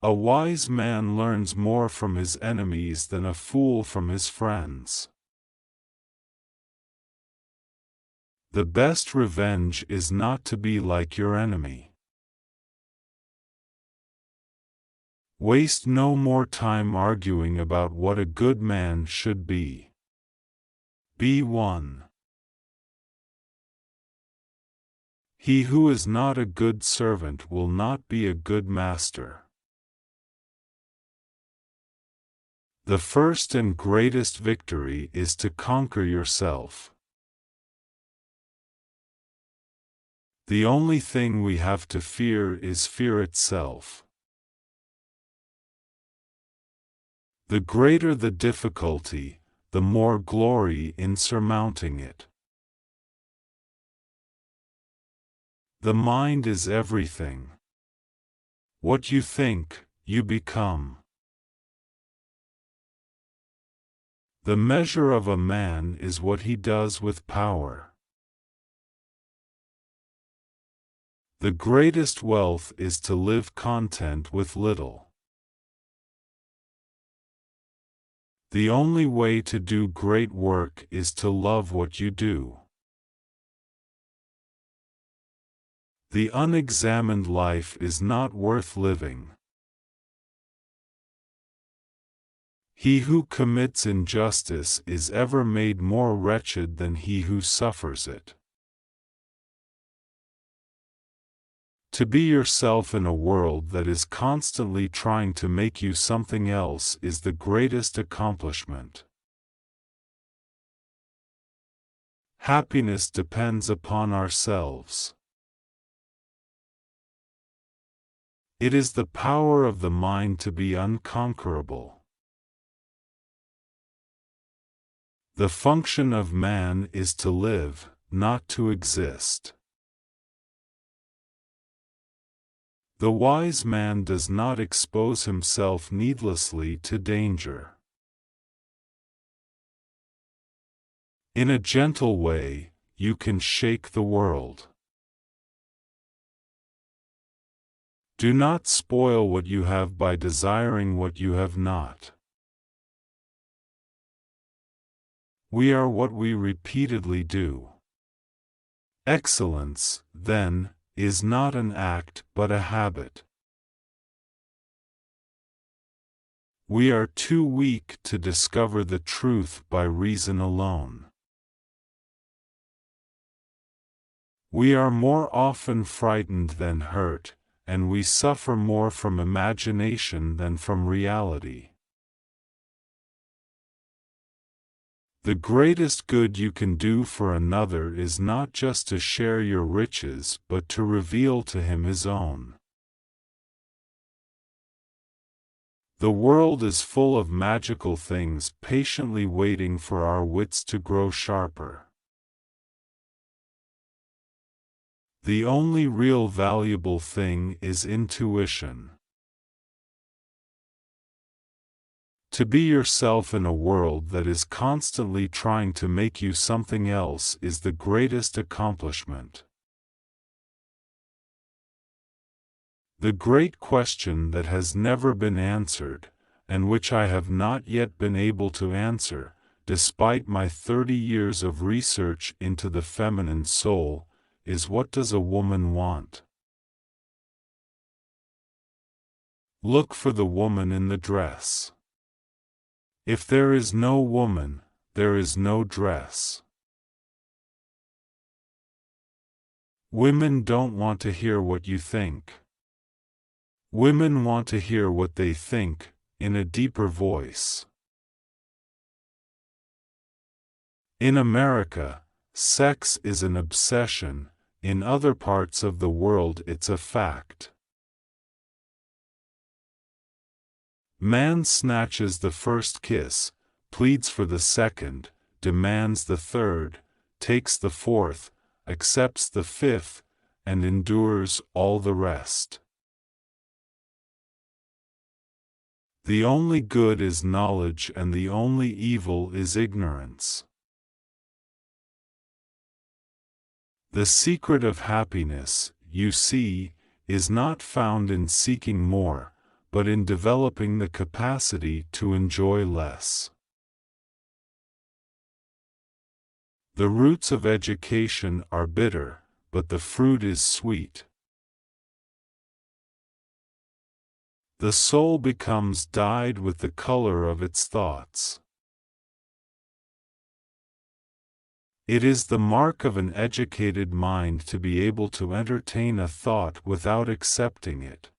A wise man learns more from his enemies than a fool from his friends. The best revenge is not to be like your enemy. Waste no more time arguing about what a good man should be. Be one. He who is not a good servant will not be a good master. The first and greatest victory is to conquer yourself. The only thing we have to fear is fear itself. The greater the difficulty, the more glory in surmounting it. The mind is everything. What you think, you become. The measure of a man is what he does with power. The greatest wealth is to live content with little. The only way to do great work is to love what you do. The unexamined life is not worth living. He who commits injustice is ever made more wretched than he who suffers it. To be yourself in a world that is constantly trying to make you something else is the greatest accomplishment. Happiness depends upon ourselves. It is the power of the mind to be unconquerable. The function of man is to live, not to exist. The wise man does not expose himself needlessly to danger. In a gentle way, you can shake the world. Do not spoil what you have by desiring what you have not. We are what we repeatedly do. Excellence, then, is not an act but a habit. We are too weak to discover the truth by reason alone. We are more often frightened than hurt, and we suffer more from imagination than from reality. The greatest good you can do for another is not just to share your riches but to reveal to him his own. The world is full of magical things patiently waiting for our wits to grow sharper. The only real valuable thing is intuition. To be yourself in a world that is constantly trying to make you something else is the greatest accomplishment. The great question that has never been answered, and which I have not yet been able to answer, despite my 30 years of research into the feminine soul, is what does a woman want? Look for the woman in the dress. If there is no woman, there is no dress. Women don't want to hear what you think. Women want to hear what they think, in a deeper voice. In America, sex is an obsession, in other parts of the world it's a fact. Man snatches the first kiss, pleads for the second, demands the third, takes the fourth, accepts the fifth, and endures all the rest. The only good is knowledge and the only evil is ignorance. The secret of happiness, you see, is not found in seeking more, but in developing the capacity to enjoy less. The roots of education are bitter, but the fruit is sweet. The soul becomes dyed with the color of its thoughts. It is the mark of an educated mind to be able to entertain a thought without accepting it.